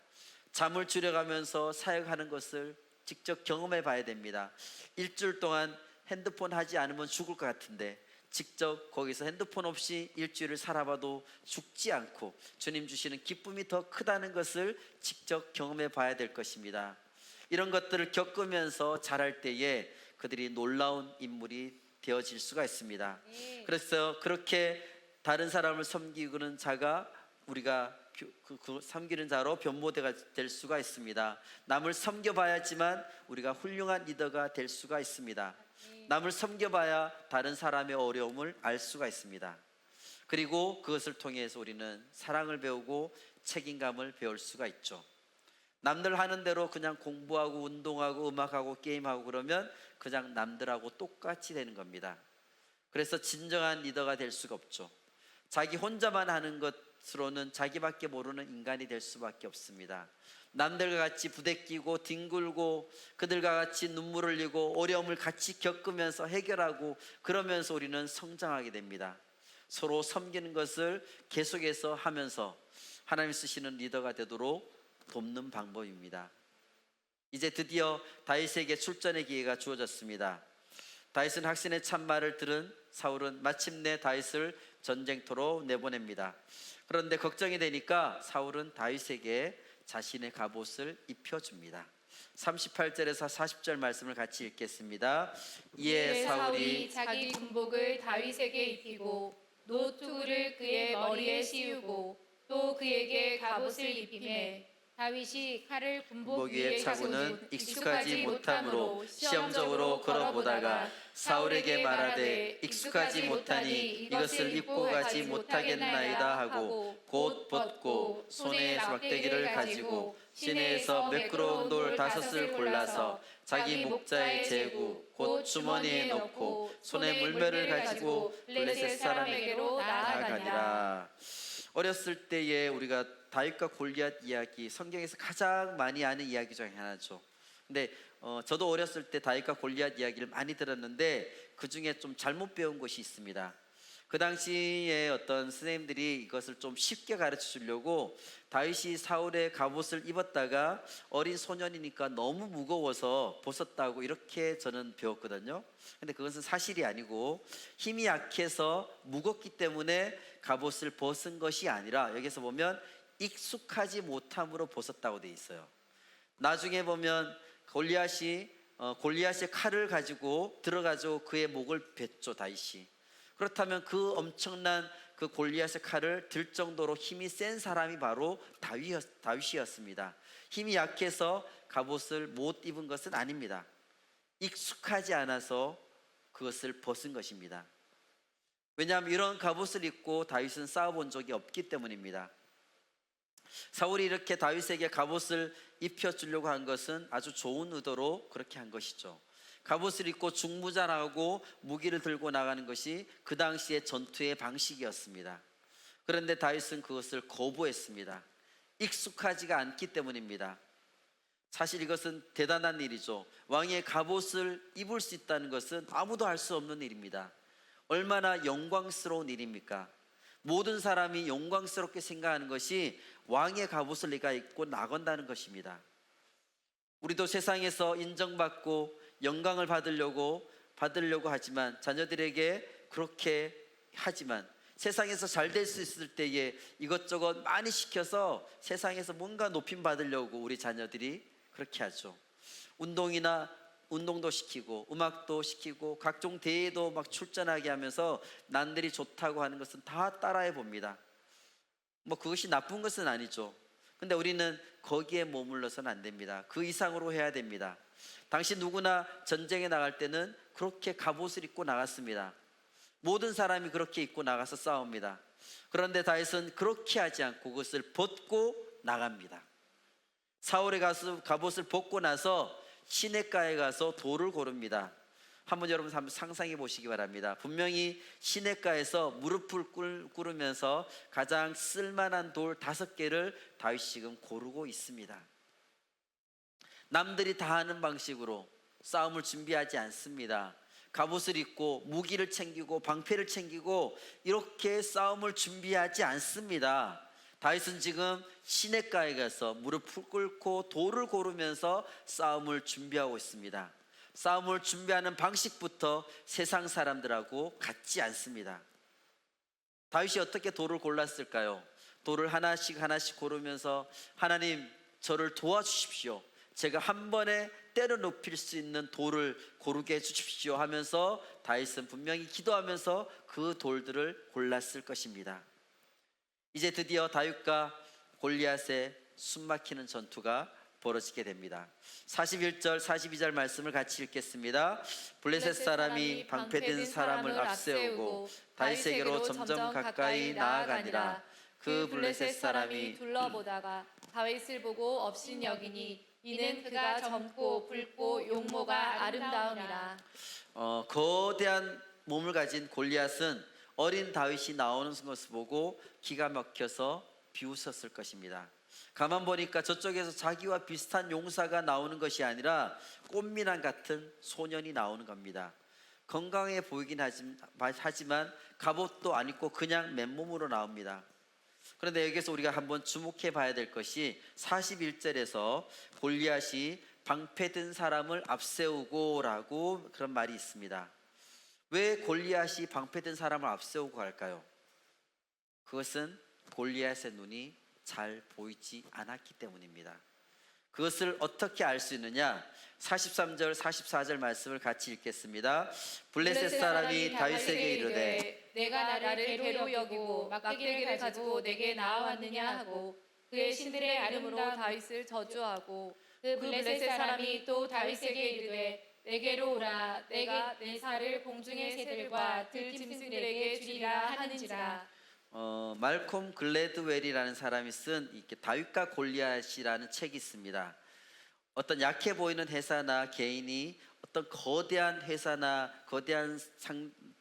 잠을 줄여가면서 사역하는 것을 직접 경험해 봐야 됩니다. 일주일 동안 핸드폰 하지 않으면 죽을 것 같은데 직접 거기서 핸드폰 없이 일주일을 살아봐도 죽지 않고 주님 주시는 기쁨이 더 크다는 것을 직접 경험해 봐야 될 것입니다. 이런 것들을 겪으면서 자랄 때에 그들이 놀라운 인물이 되어질 수가 있습니다. 그래서 그렇게 다른 사람을 섬기는 자가 우리가 그 섬기는 자로 변모가 될 수가 있습니다. 남을 섬겨봐야지만 우리가 훌륭한 리더가 될 수가 있습니다. 남을 섬겨봐야 다른 사람의 어려움을 알 수가 있습니다. 그리고 그것을 통해서 우리는 사랑을 배우고 책임감을 배울 수가 있죠. 남들 하는 대로 그냥 공부하고 운동하고 음악하고 게임하고 그러면 그냥 남들하고 똑같이 되는 겁니다. 그래서 진정한 리더가 될 수가 없죠. 자기 혼자만 하는 것으로는 자기밖에 모르는 인간이 될 수밖에 없습니다. 남들과 같이 부대끼고 뒹굴고 그들과 같이 눈물 흘리고 어려움을 같이 겪으면서 해결하고 그러면서 우리는 성장하게 됩니다. 서로 섬기는 것을 계속해서 하면서 하나님 쓰시는 리더가 되도록 돕는 방법입니다. 이제 드디어 다윗에게 출전의 기회가 주어졌습니다. 다윗은 학생의 참말을 들은 사울은 마침내 다윗을 전쟁터로 내보냅니다. 그런데 걱정이 되니까 사울은 다윗에게 자신의 갑옷을 입혀줍니다. 38절에서 40절 말씀을 같이 읽겠습니다. 이에 사울이 자기 군복을 다윗에게 입히고 노투구를 그의 머리에 씌우고 또 그에게 갑옷을 입히매 다윗이 칼을 군복 위에 차고는 익숙하지 못함으로 시험적으로 걸어보다가 사울에게 말하되 익숙하지 못하니 이것을 입고 가지 못하겠나이다 하고 곧 벗고 손에 막대기를 가지고 시내에서 매끄러운 돌 5을 골라서 자기 목자에 재고 곧 주머니에 넣고 손에 물매를 가지고 블레셋 사람에게로 나아가니라. 어렸을 때에 우리가 다윗과 골리앗 이야기, 성경에서 가장 많이 아는 이야기 중에 하나죠. 근데 저도 어렸을 때 다윗과 골리앗 이야기를 많이 들었는데 그 중에 좀 잘못 배운 것이 있습니다. 그 당시에 어떤 선생님들이 이것을 좀 쉽게 가르쳐 주려고 다윗이 사울의 갑옷을 입었다가 어린 소년이니까 너무 무거워서 벗었다고 이렇게 저는 배웠거든요. 근데 그것은 사실이 아니고 힘이 약해서 무겁기 때문에 갑옷을 벗은 것이 아니라 여기서 보면 익숙하지 못함으로 벗었다고 돼 있어요. 나중에 보면 골리앗의 칼을 가지고 들어가지고 그의 목을 뱉죠, 다윗이. 그렇다면 그 엄청난 그 골리앗의 칼을 들 정도로 힘이 센 사람이 바로 다윗이었습니다. 힘이 약해서 갑옷을 못 입은 것은 아닙니다. 익숙하지 않아서 그것을 벗은 것입니다. 왜냐하면 이런 갑옷을 입고 다윗은 싸워본 적이 없기 때문입니다. 사울이 이렇게 다윗에게 갑옷을 입혀주려고 한 것은 아주 좋은 의도로 그렇게 한 것이죠. 갑옷을 입고 중무장하고 무기를 들고 나가는 것이 그 당시의 전투의 방식이었습니다. 그런데 다윗은 그것을 거부했습니다. 익숙하지가 않기 때문입니다. 사실 이것은 대단한 일이죠. 왕의 갑옷을 입을 수 있다는 것은 아무도 할 수 없는 일입니다. 얼마나 영광스러운 일입니까? 모든 사람이 영광스럽게 생각하는 것이 왕의 갑옷을 내가 입고 나간다는 것입니다. 우리도 세상에서 인정받고 영광을 받으려고 하지만 자녀들에게 그렇게 하지만 세상에서 잘 될 수 있을 때에 이것저것 많이 시켜서 세상에서 뭔가 높임 받으려고 우리 자녀들이 그렇게 하죠. 운동도 시키고 음악도 시키고 각종 대회도 막 출전하게 하면서 남들이 좋다고 하는 것은 다 따라해 봅니다. 뭐 그것이 나쁜 것은 아니죠. 근데 우리는 거기에 머물러서는 안 됩니다. 그 이상으로 해야 됩니다. 당시 누구나 전쟁에 나갈 때는 그렇게 갑옷을 입고 나갔습니다. 모든 사람이 그렇게 입고 나가서 싸웁니다. 그런데 다윗은 그렇게 하지 않고 그것을 벗고 나갑니다. 사울의 갑옷을 벗고 나서 시냇가에 가서 돌을 고릅니다. 여러분 한번 상상해 보시기 바랍니다. 분명히 시냇가에서 무릎을 꿇으면서 가장 쓸만한 돌 5개를 다윗이 지금 고르고 있습니다. 남들이 다 하는 방식으로 싸움을 준비하지 않습니다. 갑옷을 입고 무기를 챙기고 방패를 챙기고 이렇게 싸움을 준비하지 않습니다. 다윗은 지금 시냇가에 가서 무릎을 꿇고 돌을 고르면서 싸움을 준비하고 있습니다. 싸움을 준비하는 방식부터 세상 사람들하고 같지 않습니다. 다윗이 어떻게 돌을 골랐을까요? 돌을 하나씩 고르면서 하나님 저를 도와주십시오. 제가 한 번에 때려 눕힐 수 있는 돌을 고르게 해주십시오 하면서 다윗은 분명히 기도하면서 그 돌들을 골랐을 것입니다. 이제 드디어 다윗과 골리앗의 숨막히는 전투가 벌어지게 됩니다. 41절 42절 말씀을 같이 읽겠습니다. 블레셋 사람이 방패든 사람을 앞세우고 다윗에게로 점점 가까이 나아가니라. 그 블레셋 사람이 둘러보다가 다윗을 보고 업신여기니 이는 그가 젊고 붉고 용모가 아름다움이라. 거대한 몸을 가진 골리앗은 어린 다윗이 나오는 것을 보고 기가 막혀서 비웃었을 것입니다. 가만 보니까 저쪽에서 자기와 비슷한 용사가 나오는 것이 아니라 꽃미남 같은 소년이 나오는 겁니다. 건강해 보이긴 하지만 갑옷도 안 입고 그냥 맨몸으로 나옵니다. 그런데 여기서 우리가 한번 주목해 봐야 될 것이 41절에서 골리앗이 방패 든 사람을 앞세우고 라고 그런 말이 있습니다. 왜 골리앗이 방패 든 사람을 앞세우고 갈까요? 그것은 골리앗의 눈이 잘 보이지 않았기 때문입니다. 그것을 어떻게 알 수 있느냐? 43절 44절 말씀을 같이 읽겠습니다. 블레셋 사람이 다윗에게 이르되 내가 나를 개로 여기고 막대기를 가지고 내게 나아왔느냐 하고 그의 신들의 이름으로 다윗을 저주하고 그 블레셋 사람이 또 다윗에게 이르되 내게로 오라 내가 내 살을 공중의 새들과 들짐승들에게 주리라 하는지라. 말콤 글래드웰이라는 사람이 쓴 이렇게 다윗과 골리앗이라는 책이 있습니다. 어떤 약해 보이는 회사나 개인이 어떤 거대한 회사나 거대한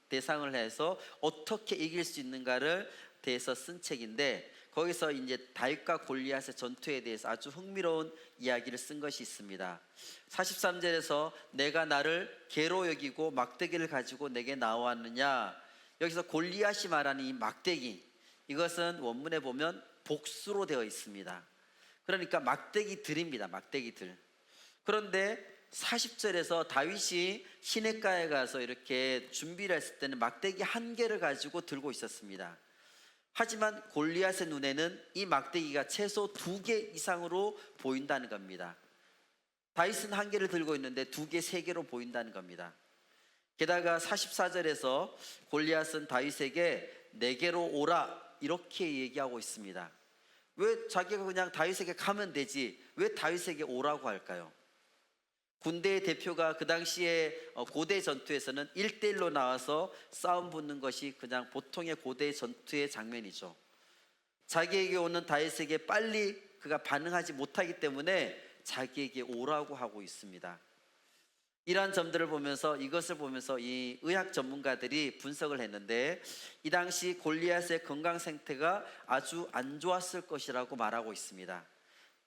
대상을 해서 어떻게 이길 수 있는가를 대해서 쓴 책인데, 거기서 이제 다윗과 골리앗의 전투에 대해서 아주 흥미로운 이야기를 쓴 것이 있습니다. 43절에서 내가 나를 개로 여기고 막대기를 가지고 내게 나왔느냐, 여기서 골리앗이 말하는 이 막대기, 이것은 원문에 보면 복수로 되어 있습니다. 그러니까 막대기들입니다. 막대기들. 그런데 40절에서 다윗이 시냇가에 가서 이렇게 준비를 했을 때는 막대기 한 개를 가지고 들고 있었습니다. 하지만 골리앗의 눈에는 이 막대기가 최소 2개 이상으로 보인다는 겁니다. 다윗은 한 개를 들고 있는데 2개, 3개로 보인다는 겁니다. 게다가 44절에서 골리앗은 다윗에게 내게로 오라 이렇게 얘기하고 있습니다. 왜 자기가 그냥 다윗에게 가면 되지 왜 다윗에게 오라고 할까요? 군대의 대표가 그 당시에 고대 전투에서는 1대1로 나와서 싸움 붙는 것이 그냥 보통의 고대 전투의 장면이죠. 자기에게 오는 다윗에게 빨리 그가 반응하지 못하기 때문에 자기에게 오라고 하고 있습니다. 이러한 점들을 보면서, 이것을 보면서 이 의학 전문가들이 분석을 했는데, 이 당시 골리앗의 건강 상태가 아주 안 좋았을 것이라고 말하고 있습니다.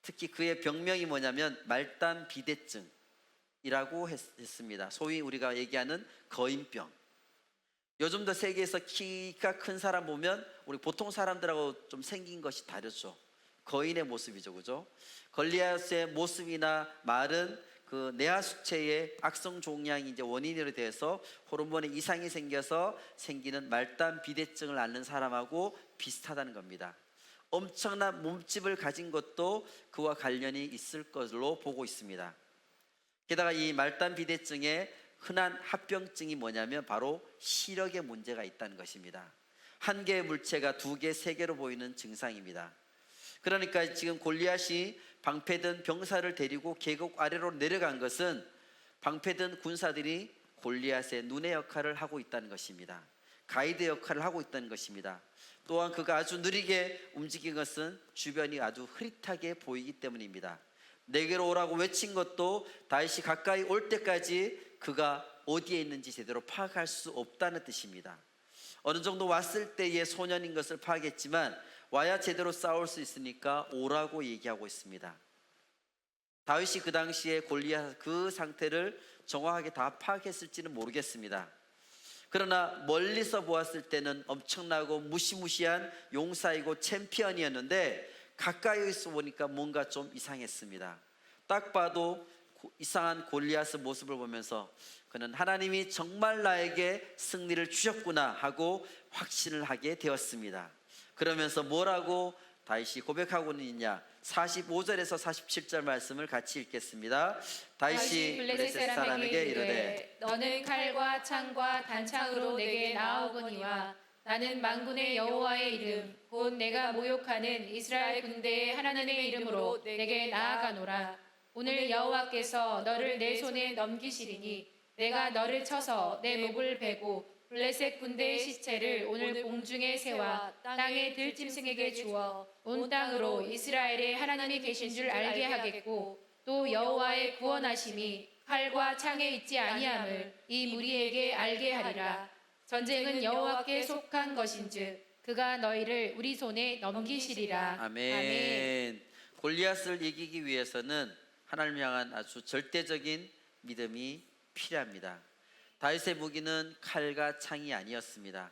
특히 그의 병명이 뭐냐면 말단 비대증이라고 했습니다. 소위 우리가 얘기하는 거인병. 요즘도 세계에서 키가 큰 사람 보면 우리 보통 사람들하고 좀 생긴 것이 다르죠. 거인의 모습이죠, 그죠? 골리앗의 모습이나 말은 그 내하수체의 악성 종양이 이제 원인으로 돼서 호르몬에 이상이 생겨서 생기는 말단 비대증을 앓는 사람하고 비슷하다는 겁니다. 엄청난 몸집을 가진 것도 그와 관련이 있을 것으로 보고 있습니다. 게다가 이 말단 비대증의 흔한 합병증이 뭐냐면 바로 시력에 문제가 있다는 것입니다. 한 개의 물체가 2개, 3개로 보이는 증상입니다. 그러니까 지금 골리앗이 방패든 병사를 데리고 계곡 아래로 내려간 것은 방패든 군사들이 골리앗의 눈의 역할을 하고 있다는 것입니다. 가이드 역할을 하고 있다는 것입니다. 또한 그가 아주 느리게 움직인 것은 주변이 아주 흐릿하게 보이기 때문입니다. 내게로 오라고 외친 것도 다윗이 가까이 올 때까지 그가 어디에 있는지 제대로 파악할 수 없다는 뜻입니다. 어느 정도 왔을 때의 소년인 것을 파악했지만 와야 제대로 싸울 수 있으니까 오라고 얘기하고 있습니다. 다윗이 그 당시에 골리앗 그 상태를 정확하게 다 파악했을지는 모르겠습니다. 그러나 멀리서 보았을 때는 엄청나고 무시무시한 용사이고 챔피언이었는데 가까이서 보니까 뭔가 좀 이상했습니다. 딱 봐도 이상한 골리앗의 모습을 보면서 그는 하나님이 정말 나에게 승리를 주셨구나 하고 확신을 하게 되었습니다. 그러면서 뭐라고 다윗이 고백하고는 있냐? 45절에서 47절 말씀을 같이 읽겠습니다. 다윗이 블레셋 사람에게 이르되 너는 칼과 창과 단창으로 내게 나아오거니와 나는 만군의 여호와의 이름 곧 내가 모욕하는 이스라엘 군대의 하나님의 이름으로 내게 나아가노라. 오늘 여호와께서 너를 내 손에 넘기시리니 내가 너를 쳐서 내 목을 베고 블레셋 군대의 시체를 오늘 공중의 새와 땅의 들짐승에게 주어 온 땅으로 이스라엘의 하나님이 계신 줄 알게 하겠고 또 여호와의 구원하심이 칼과 창에 있지 아니함을 이 무리에게 알게 하리라. 전쟁은 여호와께 속한 것인즉 그가 너희를 우리 손에 넘기시리라. 아멘. 골리앗을 이기기 위해서는 하나님을 향한 아주 절대적인 믿음이 필요합니다. 다윗의 무기는 칼과 창이 아니었습니다.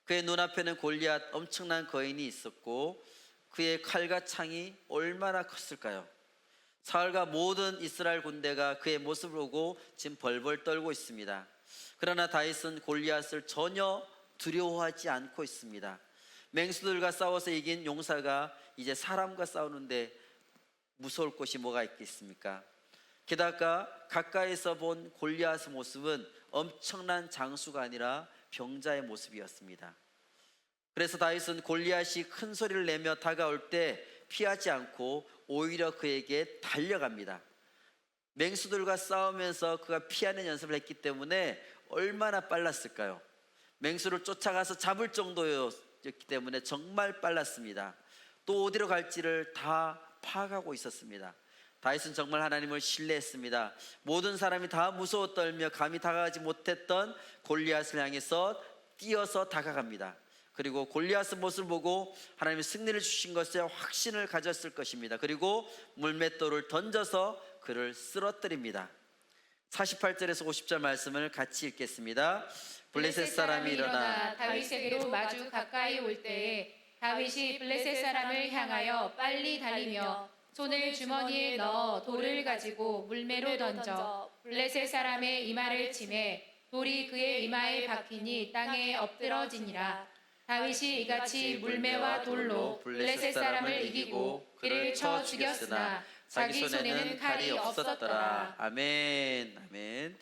그의 눈앞에는 골리앗 엄청난 거인이 있었고 그의 칼과 창이 얼마나 컸을까요? 사울과 모든 이스라엘 군대가 그의 모습을 보고 지금 벌벌 떨고 있습니다. 그러나 다윗은 골리앗을 전혀 두려워하지 않고 있습니다. 맹수들과 싸워서 이긴 용사가 이제 사람과 싸우는데 무서울 것이 뭐가 있겠습니까? 게다가 가까이서 본 골리앗의 모습은 엄청난 장수가 아니라 병자의 모습이었습니다. 그래서 다윗은 골리앗이 큰 소리를 내며 다가올 때 피하지 않고 오히려 그에게 달려갑니다. 맹수들과 싸우면서 그가 피하는 연습을 했기 때문에 얼마나 빨랐을까요? 맹수를 쫓아가서 잡을 정도였기 때문에 정말 빨랐습니다. 또 어디로 갈지를 다 파악하고 있었습니다. 다윗은 정말 하나님을 신뢰했습니다. 모든 사람이 다 무서워 떨며 감히 다가가지 못했던 골리앗을 향해서 뛰어서 다가갑니다. 그리고 골리앗의 모습을 보고 하나님이 승리를 주신 것에 확신을 가졌을 것입니다. 그리고 물맷돌을 던져서 그를 쓰러뜨립니다. 48절에서 50절 말씀을 같이 읽겠습니다. 블레셋 사람이 일어나 다윗에게로 마주 가까이 올 때에 다윗이 블레셋 사람을 향하여 빨리 달리며 손을 주머니에 넣어 돌을 가지고 물매로 던져 블레셋 사람의 이마를 치매 돌이 그의 이마에 박히니 땅에 엎드러지니라. 다윗이 이같이 물매와 돌로 블레셋 사람을 이기고 그를 쳐 죽였으나 자기 손에는 칼이 없었더라. 아멘, 아멘.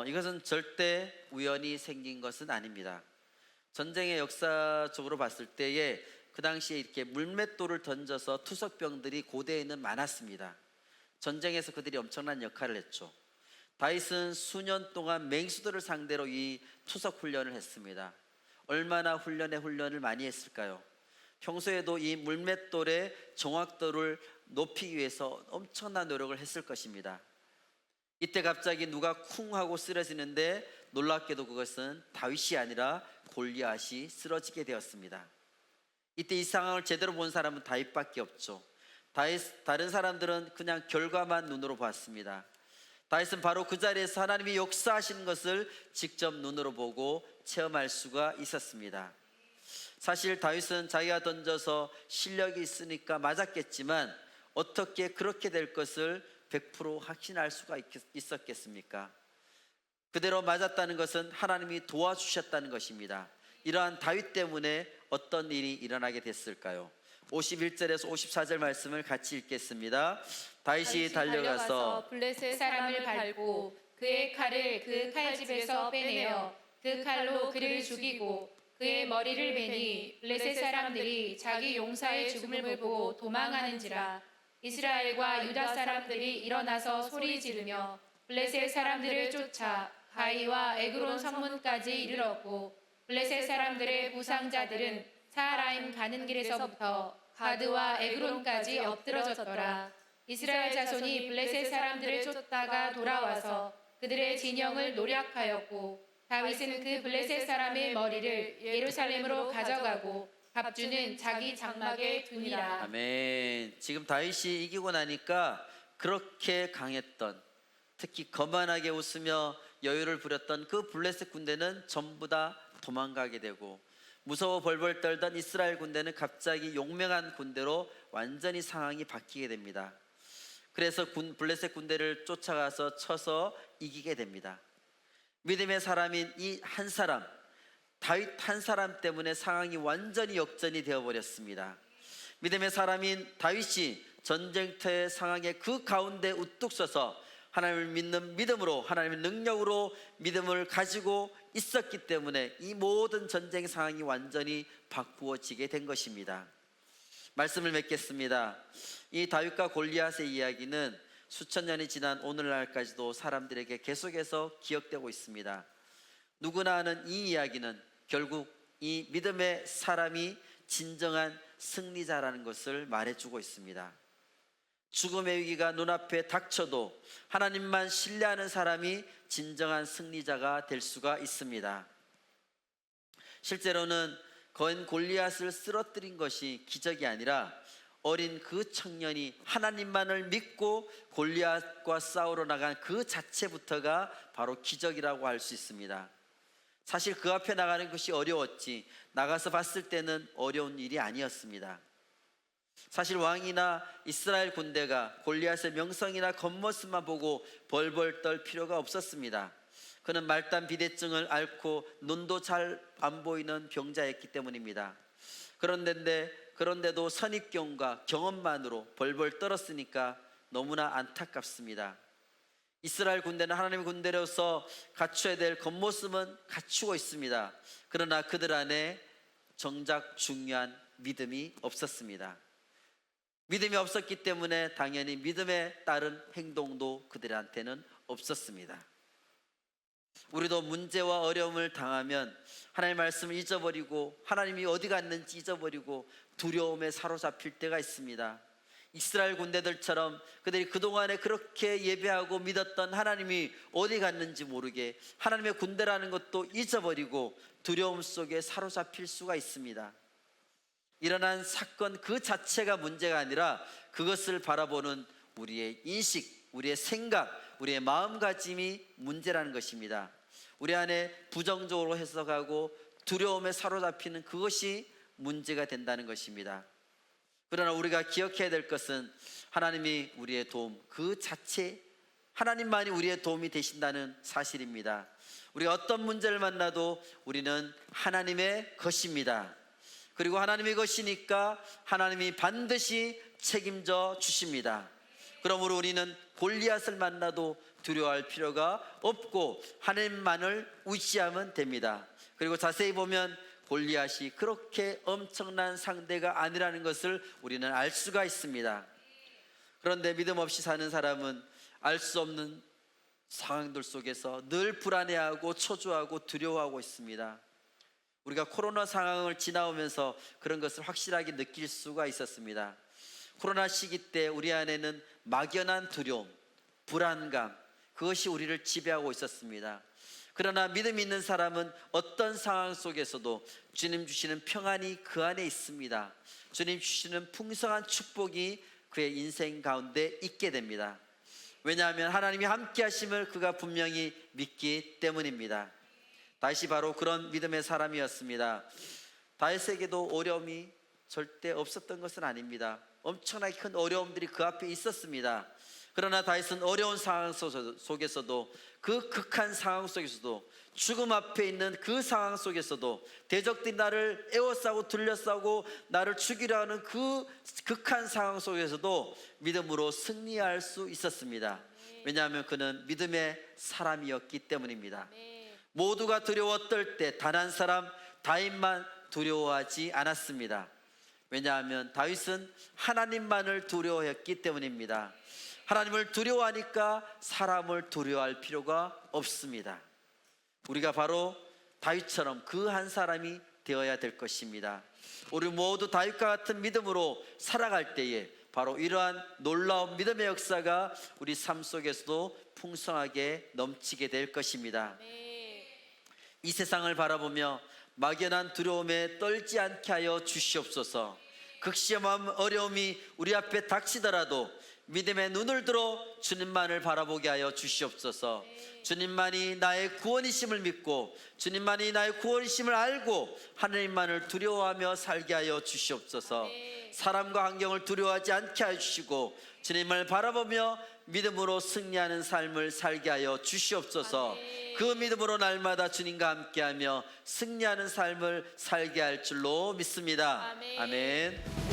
이것은 절대 우연히 생긴 것은 아닙니다. 전쟁의 역사적으로 봤을 때에 그 당시에 이렇게 물맷돌을 던져서 투석병들이 고대에는 많았습니다. 전쟁에서 그들이 엄청난 역할을 했죠. 다윗은 수년 동안 맹수들을 상대로 이 투석 훈련을 했습니다. 얼마나 훈련을 많이 했을까요? 평소에도 이 물맷돌의 정확도를 높이기 위해서 엄청난 노력을 했을 것입니다. 이때 갑자기 누가 쿵 하고 쓰러지는데 놀랍게도 그것은 다윗이 아니라 골리앗이 쓰러지게 되었습니다. 이때 이 상황을 제대로 본 사람은 다윗밖에 없죠. 다른 사람들은 그냥 결과만 눈으로 봤습니다. 다윗은 바로 그 자리에서 하나님이 역사하시는 것을 직접 눈으로 보고 체험할 수가 있었습니다. 사실 다윗은 자기가 던져서 실력이 있으니까 맞았겠지만 어떻게 그렇게 될 것을 100% 확신할 수가 있었겠습니까? 그대로 맞았다는 것은 하나님이 도와주셨다는 것입니다. 이러한 다윗 때문에 어떤 일이 일어나게 됐을까요? 51절에서 54절 말씀을 같이 읽겠습니다. 다윗이 달려가서 블레셋 사람을 밟고 그의 칼을 그 칼집에서 빼내어 그 칼로 그를 죽이고 그의 머리를 베니 블레셋 사람들이 자기 용사의 죽음을 보고 도망하는지라. 이스라엘과 유다 사람들이 일어나서 소리 지르며 블레셋 사람들을 쫓아 가이와 에그론 성문까지 이르렀고 블레셋 사람들의 부상자들은 사하라임 가는 길에서부터 가드와 에그론까지 엎드러졌더라. 이스라엘 자손이 블레셋 사람들을 쫓다가 돌아와서 그들의 진영을 노략하였고 다윗은 그 블레셋 사람의 머리를 예루살렘으로 가져가고 갑주는 자기 장막에 두니라. 아멘. 지금 다윗이 이기고 나니까 그렇게 강했던, 특히 거만하게 웃으며 여유를 부렸던 그 블레셋 군대는 전부 다 도망가게 되고 무서워 벌벌 떨던 이스라엘 군대는 갑자기 용맹한 군대로 완전히 상황이 바뀌게 됩니다. 그래서 블레셋 군대를 쫓아가서 쳐서 이기게 됩니다. 믿음의 사람인 이 한 사람, 다윗 한 사람 때문에 상황이 완전히 역전이 되어버렸습니다. 믿음의 사람인 다윗이 전쟁터의 상황에 그 가운데 우뚝 서서 하나님을 믿는 믿음으로, 하나님의 능력으로 믿음을 가지고 있었기 때문에 이 모든 전쟁 상황이 완전히 바꾸어지게 된 것입니다. 말씀을 맺겠습니다. 이 다윗과 골리앗의 이야기는 수천 년이 지난 오늘날까지도 사람들에게 계속해서 기억되고 있습니다. 누구나 아는 이 이야기는 결국 이 믿음의 사람이 진정한 승리자라는 것을 말해주고 있습니다. 죽음의 위기가 눈앞에 닥쳐도 하나님만 신뢰하는 사람이 진정한 승리자가 될 수가 있습니다. 실제로는 거인 골리앗을 쓰러뜨린 것이 기적이 아니라 어린 그 청년이 하나님만을 믿고 골리앗과 싸우러 나간 그 자체부터가 바로 기적이라고 할 수 있습니다. 사실 그 앞에 나가는 것이 어려웠지 나가서 봤을 때는 어려운 일이 아니었습니다. 사실 왕이나 이스라엘 군대가 골리앗의 명성이나 겉모습만 보고 벌벌 떨 필요가 없었습니다. 그는 말단 비대증을 앓고 눈도 잘 안 보이는 병자였기 때문입니다. 그런데 그런데도 선입견과 경험만으로 벌벌 떨었으니까 너무나 안타깝습니다. 이스라엘 군대는 하나님의 군대로서 갖춰야 될 겉모습은 갖추고 있습니다. 그러나 그들 안에 정작 중요한 믿음이 없었습니다. 믿음이 없었기 때문에 당연히 믿음에 따른 행동도 그들한테는 없었습니다. 우리도 문제와 어려움을 당하면 하나님의 말씀을 잊어버리고 하나님이 어디 갔는지 잊어버리고 두려움에 사로잡힐 때가 있습니다. 이스라엘 군대들처럼 그들이 그동안에 그렇게 예배하고 믿었던 하나님이 어디 갔는지 모르게 하나님의 군대라는 것도 잊어버리고 두려움 속에 사로잡힐 수가 있습니다. 일어난 사건 그 자체가 문제가 아니라 그것을 바라보는 우리의 인식, 우리의 생각, 우리의 마음가짐이 문제라는 것입니다. 우리 안에 부정적으로 해석하고 두려움에 사로잡히는 그것이 문제가 된다는 것입니다. 그러나 우리가 기억해야 될 것은 하나님이 우리의 도움 그 자체, 하나님만이 우리의 도움이 되신다는 사실입니다. 우리가 어떤 문제를 만나도 우리는 하나님의 것입니다. 그리고 하나님의 것이니까 하나님이 반드시 책임져 주십니다. 그러므로 우리는 골리앗을 만나도 두려워할 필요가 없고 하나님만을 의지하면 됩니다. 그리고 자세히 보면 골리앗이 그렇게 엄청난 상대가 아니라는 것을 우리는 알 수가 있습니다. 그런데 믿음 없이 사는 사람은 알 수 없는 상황들 속에서 늘 불안해하고 초조하고 두려워하고 있습니다. 우리가 코로나 상황을 지나오면서 그런 것을 확실하게 느낄 수가 있었습니다. 코로나 시기 때 우리 안에는 막연한 두려움, 불안감, 그것이 우리를 지배하고 있었습니다. 그러나 믿음 있는 사람은 어떤 상황 속에서도 주님 주시는 평안이 그 안에 있습니다. 주님 주시는 풍성한 축복이 그의 인생 가운데 있게 됩니다. 왜냐하면 하나님이 함께 하심을 그가 분명히 믿기 때문입니다. 다윗이 바로 그런 믿음의 사람이었습니다. 다윗에게도 어려움이 절대 없었던 것은 아닙니다. 엄청나게 큰 어려움들이 그 앞에 있었습니다. 그러나 다윗은 어려운 상황 속에서도 그 극한 상황 속에서도 죽음 앞에 있는 그 상황 속에서도 대적들이 나를 에워싸고 둘러싸고 나를 죽이려 하는 그 극한 상황 속에서도 믿음으로 승리할 수 있었습니다. 왜냐하면 그는 믿음의 사람이었기 때문입니다. 모두가 두려워 떨 때 단 한 사람 다윗만 두려워하지 않았습니다. 왜냐하면 다윗은 하나님만을 두려워했기 때문입니다. 하나님을 두려워하니까 사람을 두려워할 필요가 없습니다. 우리가 바로 다윗처럼 그 한 사람이 되어야 될 것입니다. 우리 모두 다윗과 같은 믿음으로 살아갈 때에 바로 이러한 놀라운 믿음의 역사가 우리 삶 속에서도 풍성하게 넘치게 될 것입니다. 이 세상을 바라보며 막연한 두려움에 떨지 않게 하여 주시옵소서. 극심한 어려움이 우리 앞에 닥치더라도 믿음의 눈을 들어 주님만을 바라보게 하여 주시옵소서. 주님만이 나의 구원이심을 믿고 주님만이 나의 구원이심을 알고 하나님만을 두려워하며 살게 하여 주시옵소서. 사람과 환경을 두려워하지 않게 하여 주시고 주님을 바라보며 믿음으로 승리하는 삶을 살게 하여 주시옵소서. 그 믿음으로 날마다 주님과 함께하며 승리하는 삶을 살게 할 줄로 믿습니다. 아멘.